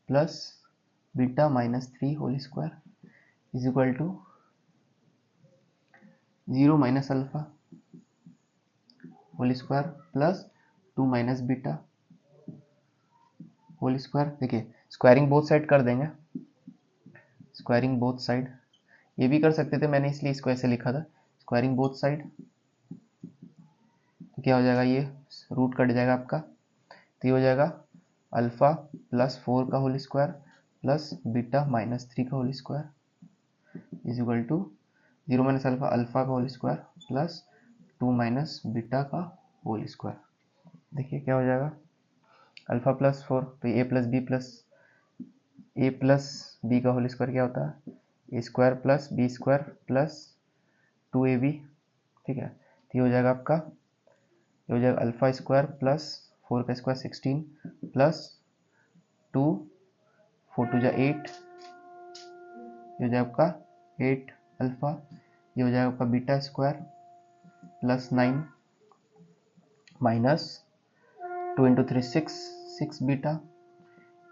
S1: plus beta -3 whole square is equal to 0 minus alpha whole square plus 2 minus beta whole square. देखिए स्क्वायरिंग बोथ साइड कर देंगे, स्क्वायरिंग बोथ साइड, ये भी कर सकते थे, मैंने इसलिए इसको ऐसे लिखा था, स्क्वायरिंग बोथ साइड। तो क्या हो जाएगा, ये रूट कट जाएगा आपका, तो ये हो जाएगा अल्फा प्लस 4 का whole square plus beta minus 3 का whole square is equal to 0 minus alpha, alpha का whole square plus 2 minus beta का होल स्क्वायर। देखिए क्या हो जाएगा, अल्फा प्लस 4 तो ए प्लस बी का होल स्क्वायर क्या होता है, ए स्क्वायर प्लस 2ab, ठीक है। तो ये हो जाएगा आपका, ये हो जाएगा अल्फा स्क्वायर प्लस 4 का स्क्वायर 16 प्लस 2 4 2 जा 8, ये हो जाएगा आपका 8 अल्फा, ये हो जाएगा आपका beta square plus 9 minus 2 into 3 6 beta,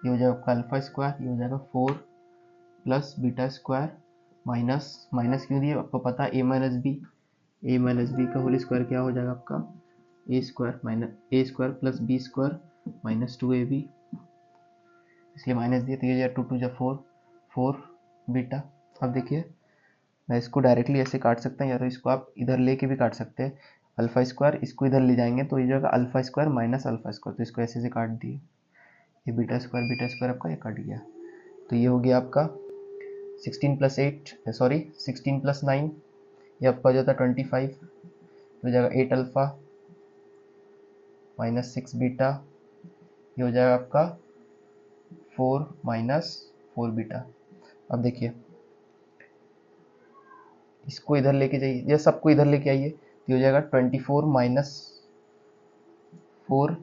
S1: ये हो जाएगा आपका अल्फा स्क्वायर, ये हो जाएगा 4 plus beta square minus minus क्यों दिए आपको पता है, ए माइनस बी का होल स्क्वायर क्या हो जाएगा आपका, a square plus b square minus 2ab, इसलिए माइनस दिए, तो ये जाए 2 2 जा 4 बीटा। अब देखिए मैं इसको डायरेक्टली ऐसे काट सकता हूँ, या तो इसको आप इधर लेके भी काट सकते हैं, अल्फा स्क्वायर इसको इधर ले जाएंगे तो ये जाएगा alpha square minus alpha square, तो इसको ऐसे से काट दिए, ये बीटा स्क्वायर आपका ये कट गया, तो ये हो गया आपका 16 प्लस 9, ये आपका हो जाता है 25, तो हो जाएगा 8 अल्फा माइनस 6 बीटा, ये हो जाएगा आपका 4 माइनस 4 बीटा। अब देखिए इसको इधर लेके जाइए, या सबको इधर लेके आइए, तो हो जाएगा 24 minus 4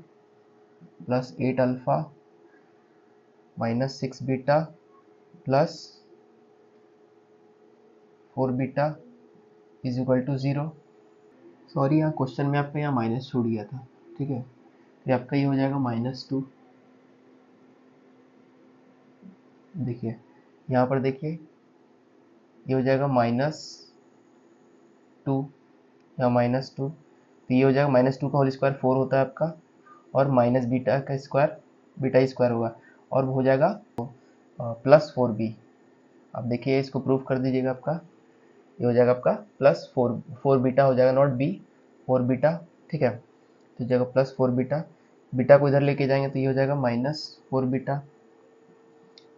S1: plus 8 alpha minus 6 beta plus 4 beta is equal to 0। Sorry यहाँ क्वेश्चन में आपका यहाँ माइनस छूट गया था, ठीक है, ये आपका ये हो जाएगा -2। देखिए यहाँ पर देखिए ये हो जाएगा -2 या -2, तो ये हो जाएगा -2 का होल स्क्वायर 4 होता है आपका, और माइनस बीटा का स्क्वायर बीटा स्क्वायर होगा, और हो जाएगा प्लस 4b। अब देखिए इसको प्रूफ कर दीजिएगा, आपका ये हो जाएगा आपका प्लस 4 बीटा हो जाएगा, नॉट बी, 4 बीटा, ठीक है, तो जाएगा प्लस 4 बीटा, बीटा को इधर लेके जाएंगे तो ये हो जाएगा -4 बीटा, तो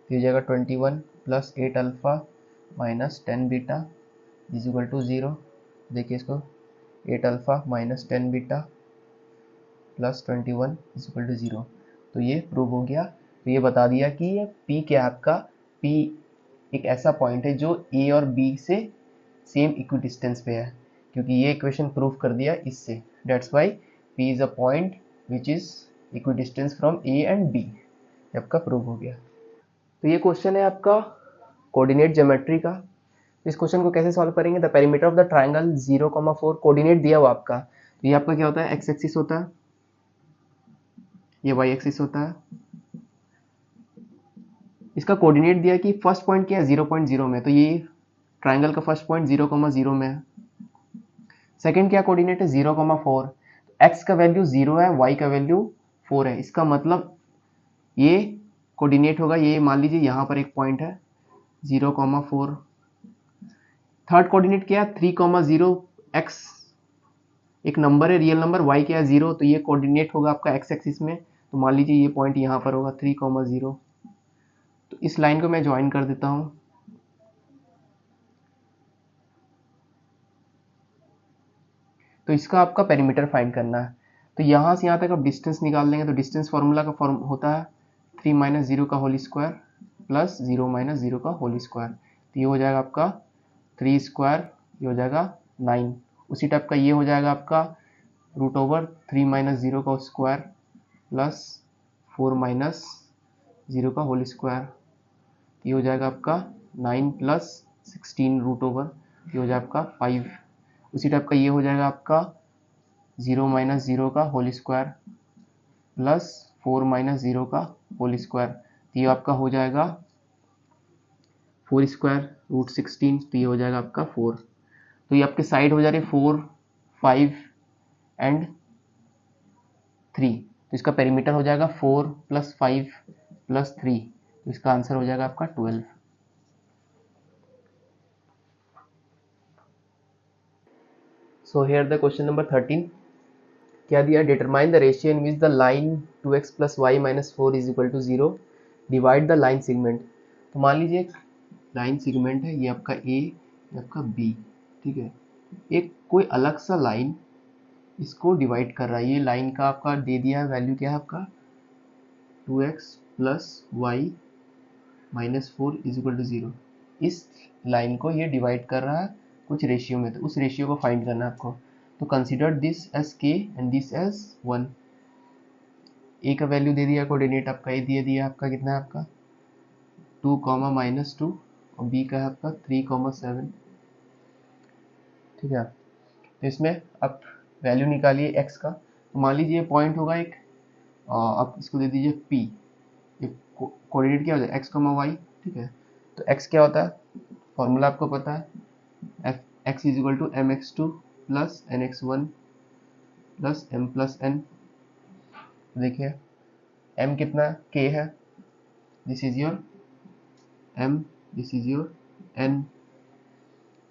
S1: ये हो जाएगा 21 plus 8 alpha minus 10 beta is equal to 0। देखिए इसको 8 alpha minus 10 beta plus 21 is equal to 0, तो ये प्रूव हो गया। तो ये बता दिया कि ये P क्या है आपका, P एक ऐसा पॉइंट है जो A और B से सेम इक्वी डिस्टेंस पे है, क्योंकि ये इक्वेशन प्रूव कर दिया इससे, that's why P is a point which is equi distance from A and B, आपका प्रूव हो गया। तो ये क्वेश्चन है आपका कोऑर्डिनेट ज्योमेट्री का। इस क्वेश्चन को कैसे सॉल्व करेंगे, the perimeter of the triangle 0,4, coordinate दिया हुआ आपका, तो ये आपका क्या होता है, एक्स एक्सिस होता है, ये वाई एक्सिस होता है, इसका कोऑर्डिनेट दिया कि फर्स्ट पॉइंट क्या है 0.0 में, तो ये ट्राइंगल का फर्स्ट पॉइंट 0,0 में है। सेकंड क्या कोऑर्डिनेट है 0,4, एक्स का वैल्यू 0 है, वाई का वैल्यू 4 है, इसका मतलब ये कोऑर्डिनेट होगा, ये मान लीजिए यहाँ पर एक पॉइंट है 0,4। थर्ड कोऑर्डिनेट क्या है 3,0, एक्स एक नंबर है, रियल नंबर, वाई क्या है 0, तो ये कोऑर्डिनेट होगा आपका एक्स एक्सिस में, तो मान लीजिए ये पॉइंट यहाँ पर होगा 3,0, तो इस लाइन को मैं ज्वाइन कर देता हूँ, तो इसका आपका पेरीमीटर फाइंड करना है। तो यहाँ से यहाँ तक आप डिस्टेंस निकाल लेंगे, तो डिस्टेंस फार्मूला का फॉर्म होता है 3 माइनस 0 का होल स्क्वायर प्लस 0 माइनस 0 का होल स्क्वायर, तो ये हो जाएगा आपका 3 स्क्वायर, ये हो जाएगा 9, उसी टाइप का ये हो जाएगा आपका √3 माइनस 0 का स्क्वायर प्लस 4 माइनस 0 का होल स्क्वायर, ये हो जाएगा आपका 9 प्लस 16 ये हो जाएगा आपका 5, उसी टाइप का ये हो जाएगा आपका 0 माइनस 0 का होल स्क्वायर प्लस 4 माइनस 0 का होल स्क्वायर, तो ये आपका हो जाएगा 4 स्क्वायर √16, तो ये हो जाएगा आपका 4, तो ये आपके साइड हो जा रहे 4 5 एंड 3, तो इसका पेरीमीटर हो जाएगा 4 प्लस 5 प्लस 3, तो इसका आंसर हो जाएगा आपका 12। So here the question number 13 क्या दिया, determine the ratio in which the line 2x plus y minus 4 is equal to 0, divide the line segment. तो मान लीजिए एक लाइन सेगमेंट है, ये आपका ए, ये आपका बी, ठीक है। एक कोई अलग सा लाइन इसको डिवाइड कर रहा है, ये लाइन का आपका दे दिया है वैल्यू क्या है आपका 2x plus y minus 4 is equal to 0। इस लाइन को ये डिवाइड कर रहा है कुछ रेशियो में, तो उस रेशियो को फाइंड करना है आपको। तो consider this as k and this as 1। A का वैल्यू दे दिया, कोऑर्डिनेट आपका ए दे दिया, आपका कितना है आपका 2 कॉमा माइनस 2, और बी का है आपका 3 कॉमा 7, ठीक है। तो इसमें आप वैल्यू निकालिए एक्स का। तो मान लीजिए पॉइंट होगा एक, आप इसको दे दीजिए पी, ये कोऑर्डिनेट क्या होता है एक्स कॉमा वाई, ठीक है। तो एक्स क्या होता है, फॉर्मूला आपको पता है, F X is equal to M X two plus N X one plus M plus N. देखिए m कितना k है, this is your m, this is your n,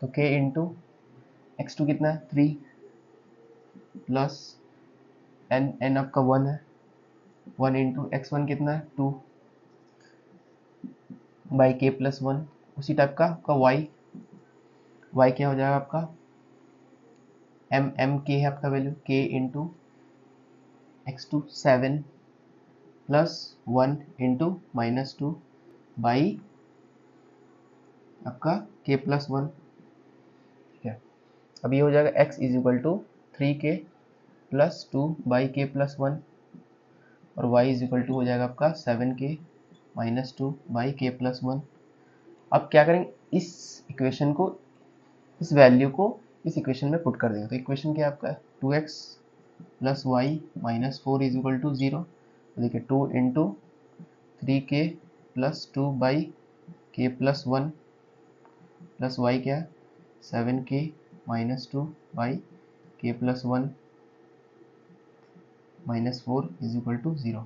S1: तो k इंटू x2 कितना है 3 प्लस n आपका 1 है, 1 into x1 कितना है 2 बाई k प्लस 1। उसी टाइप का आपका y क्या हो जाएगा आपका m k है आपका value, k into x2 7 plus 1 into minus 2 by आपका k प्लस 1, ठीक है। अब ये हो जाएगा x is equal to 3k plus 2 by k plus 1, और y इज इक्वल टू हो जाएगा आपका 7k minus 2 by k plus 1। अब क्या करेंगे, इस इक्वेशन को, इस वैल्यू को इस इक्वेशन में पुट कर देंगे। तो इक्वेशन क्या है आपका 2x plus y minus 4 is equal to 0। देखिए 2 into 3k plus 2 by k plus 1 plus y क्या है 7k minus 2 by k plus 1 minus 4 is equal to 0।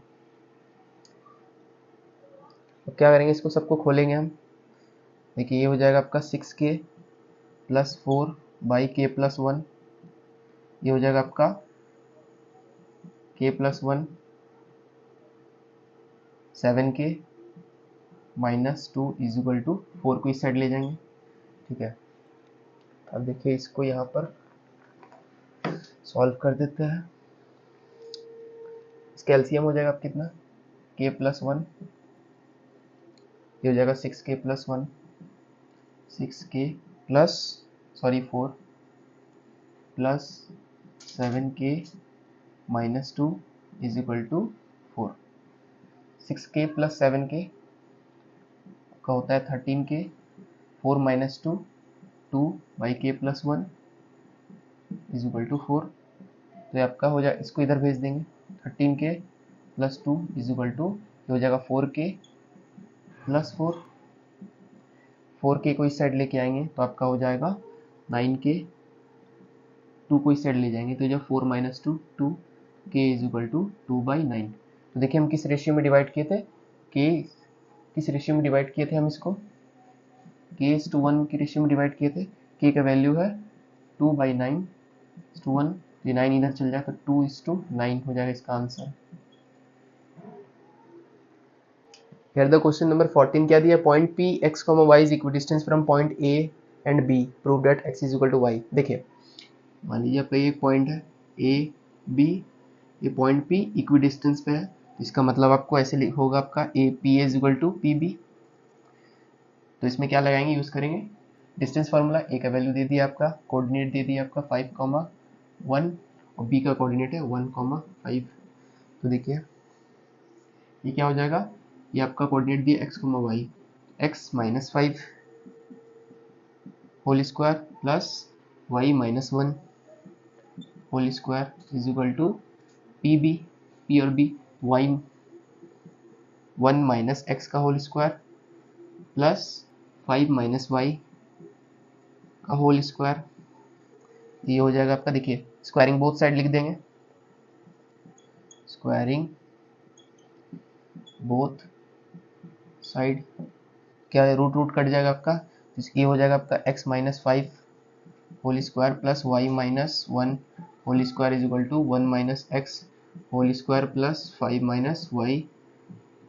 S1: अब क्या करेंगे, इसको सबको खोलेंगे हम। देखिए ये हो जाएगा आपका 6k plus 4 by k plus 1, ये हो जाएगा आपका k plus 1 7k minus 2 is equal to 4 को इस साइड ले जाएंगे, ठीक है। अब देखिए इसको यहाँ पर सॉल्व कर देते हैं। इसका एलसीएम हो जाएगा आप कितना k प्लस 1, ये हो जाएगा 6k plus 1, 6k plus 4 plus 7k minus 2 is equal to 4। 6k plus 7k का होता है 13k, 4 minus 2 2 by k plus 1 is equal to 4। तो ये आपका हो जाए, इसको इधर भेज देंगे, 13k plus 2 is equal to, ये हो जाएगा 4k प्लस 4, 4k को इस साइड लेके आएंगे तो आपका हो जाएगा 9k, 2 को इस साइड ले जाएंगे तो जब 4 minus 2 2, k is equal to 2 by 9। तो देखिए हम किस रेशियो में डिवाइड किए थे, k किस रेशियो में डिवाइड किए थे हम इसको, k इज टू 1 की रेशियो में डिवाइड किए थे। k का वैल्यू है 2 बाई 9 टू 1, ये 9 इधर चल जाए तो 2 इज टू 9 हो जाएगा इसका answer. Here the question number 14 क्या दिया, point P x, y is equidistant from point A and B, prove that x is equal to y। देखिए मान लीजिए आपका ये पॉइंट है A B, ये पॉइंट P इक्विडिस्टेंस पे है, इसका मतलब आपको ऐसे होगा आपका A P is equal to PB। तो इसमें क्या लगाएंगे, यूज करेंगे डिस्टेंस फार्मूला। A का वैल्यू दे दिया आपका, कोऑर्डिनेट दे दिया आपका 5,1 और B का कोऑर्डिनेट है 1,5। तो देखिए ये क्या हो जाएगा, ये आपका कोऑर्डिनेट दिया x, y, x minus 5 whole square plus y minus 1 whole square is equal to P B, P और बी, y 1 माइनस एक्स का whole square plus 5 minus y का होल स्क्वायर, ये हो जाएगा आपका, देखिए स्क्वायरिंग बोथ साइड लिख देंगे, स्क्वायरिंग बोथ साइड क्या है, रूट रूट कट जाएगा आपका, तो ये हो जाएगा आपका x minus 5 whole square plus y minus 1 whole square is equal to 1 minus x whole square plus 5 minus y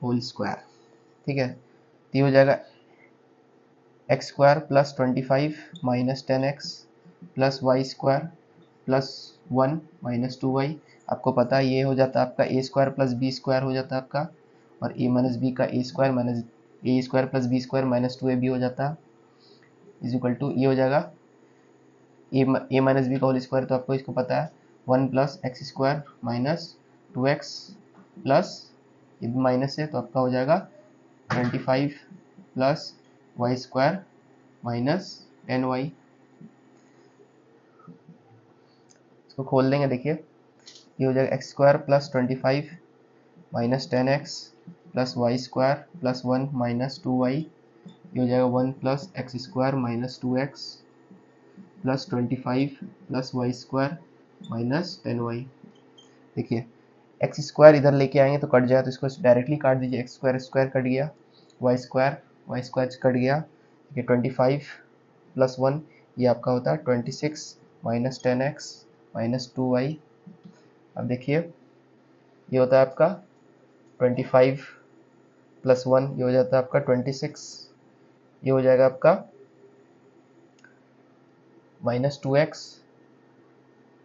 S1: whole square. ठीक है, तो ये हो जाएगा x square plus 25 minus 10x plus y square plus 1 minus 2y। आपको पता है ये हो जाता है आपका a square plus b square हो जाता है आपका, और ए माइनस बी का ए square minus a square plus b square minus 2ab हो जाता है इज इक्वल टू ये हो जाएगा ए माइनस बी का होल स्क्वायर, तो आपको इसको पता है 1 plus x square minus 2x plus ये माइनस है तो आपका हो जाएगा 25 plus y square minus 10y। इसको खोल देंगे, देखिए ये हो जाएगा x square plus 25 minus 10x plus y square plus 1 minus 2y। ये हो जाएगा 1 plus x square minus 2x plus 25 plus y square minus 10y। देखिए एक्स स्क्वायर इधर लेके आएंगे तो कट जाए, तो इसको डायरेक्टली काट दीजिए, एक्स स्क्वायर स्क्वायर कट गया, वाई स्क्वायर कट गया। ये 25 प्लस 1 ये आपका होता है 26 माइनस 10x माइनस 2y। अब देखिए ये होता है आपका 25 प्लस 1 ये हो जाता है आपका 26, ये हो जाएगा आपका माइनस 2x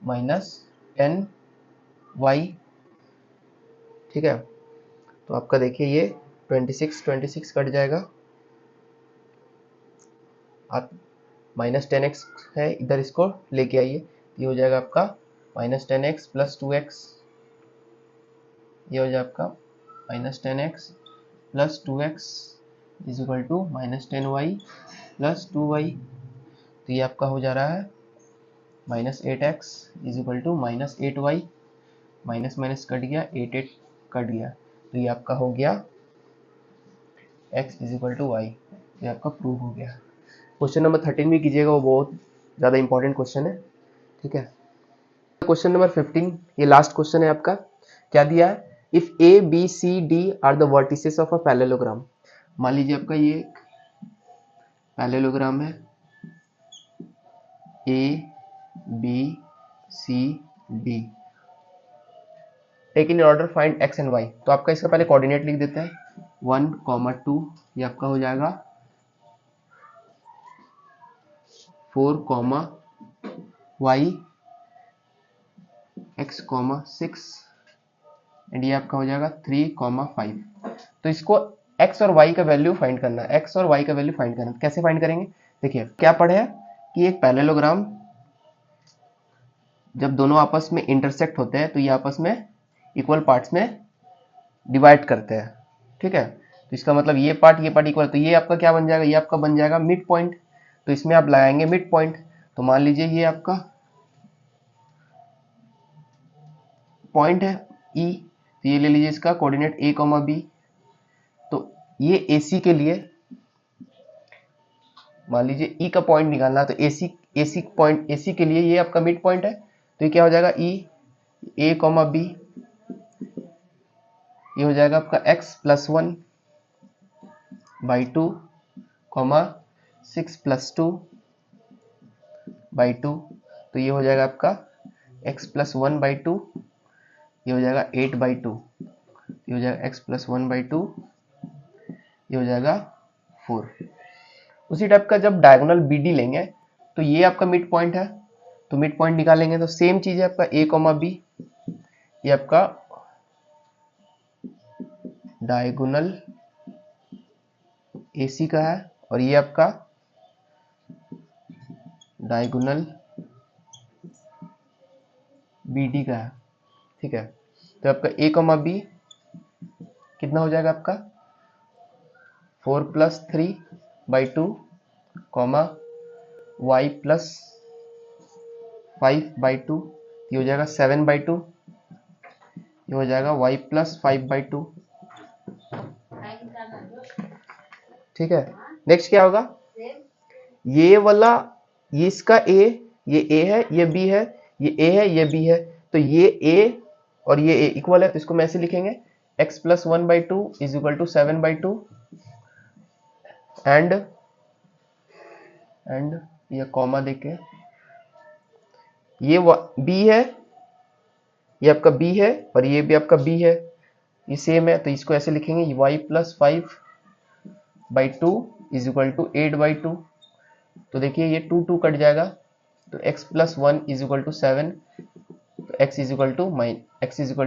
S1: माइनस 10y। ठीक है, तो आपका देखिए ये 26 कट जाएगा, आप माइनस 10x है इधर इसको लेके आइए, ये हो जाएगा आपका माइनस 10x प्लस 2x, ये हो जाएगा आपका minus 10x plus 2x is equal to minus 10y plus 2y। तो ये आपका हो जा रहा है minus 8x is equal to minus 8y, minus minus cut गया 8 कट गया, तो ये आपका हो गया x is equal to y. ये आपका प्रूव हो गया। क्वेश्चन नंबर 13 भी कीजिएगा, वो बहुत ज़्यादा इंपॉर्टेंट क्वेश्चन है। ठीक है, क्वेश्चन नंबर 15 ये लास्ट क्वेश्चन है आपका। क्या दिया है, if A B C D are the vertices of a parallelogram. मान लीजिए आपका ये एक पैरेललोग्राम है, A B C D, take in order find x and y. तो आपका इसका पहले कोऑर्डिनेट लिख देते हैं, 1, 2, ये आपका हो जाएगा 4, y x, 6 एंड ये आपका हो जाएगा 3, 5। तो इसको x और y का वैल्यू फाइंड करना है, x और y का वैल्यू फाइंड करना है। कैसे फाइंड करेंगे, देखिए क्या पढ़े हैं कि एक पैरेललोग्राम जब दोनों आपस में इंटरसेक्ट होते हैं तो ये आपस में इक्वल पार्ट्स में डिवाइड करते हैं। ठीक है, तो इसका मतलब ये पार्ट इक्वल, तो ये आपका क्या बन जाएगा, ये आपका बन जाएगा मिड पॉइंट। तो इसमें आप लगाएंगे मिड पॉइंट, तो मान लीजिए ये आपका पॉइंट है E, तो ये ले लीजिए इसका कोऑर्डिनेट a, b। तो ये AC के लिए मान लीजिए E का पॉइंट निकालना है, तो AC के लिए ये आपका मिड पॉइंट है, तो ये क्या हो जाएगा E a, b, ये हो जाएगा आपका x plus 1 by 2, 6 plus 2 by 2, तो ये हो जाएगा आपका x प्लस 1 बाई 2, ये हो जाएगा 8 बाई 2, ये हो जाएगा x प्लस 1 बाई 2, ये हो जाएगा 4। उसी टाइप का जब डायगोनल BD लेंगे तो ये आपका मिड पॉइंट है, तो मिड पॉइंट निकालेंगे तो सेम चीज है आपका a, b, ये आपका डायगोनल AC का है और ये आपका डायगोनल BD का है। ठीक है, तो आपका a, b कितना हो जाएगा आपका 4 plus 3 by 2, y plus 5 by 2, ये हो जाएगा 7 बाई 2, ये हो जाएगा y प्लस 5 बाई 2। ठीक है, नेक्स्ट क्या होगा, ये वाला ये इसका a, ये a है, ये b है, ये a है, ये b है, तो ये a और ये a इक्वल है, तो इसको मैं ऐसे लिखेंगे x plus 1 by 2 is equal to 7 by 2 and ये कॉमा देके ये बी है, ये आपका बी है और ये भी आपका बी है, ये सेम है, तो इसको ऐसे लिखेंगे y plus 5/2 is equal to 8/2। तो देखिए ये 2 कट जाएगा, तो x plus 1 is equal to 7, तो x इज इक्वल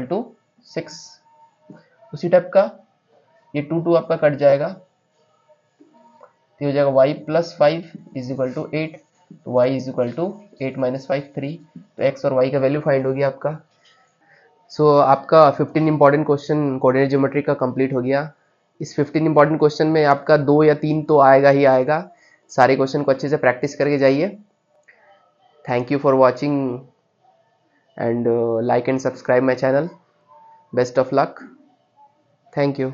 S1: टू 6। उसी टाइप का ये 2 आपका कट जाएगा, तो हो जाएगा y plus 5 is equal to 8, तो y is equal to 8 minus 5 3। तो x और y का वैल्यू फाइंड हो गया आपका। सो आपका 15 इंपॉर्टेंट क्वेश्चन कोऑर्डिनेट ज्योमेट्री का कंप्लीट हो गया। इस 15 इंपॉर्टेंट क्वेश्चन में आपका 2 या 3 तो आएगा ही आएगा। सारे क्वेश्चन को अच्छे से प्रैक्टिस करके जाइए। Thank you for watching and like and subscribe my channel. Best of luck. Thank you.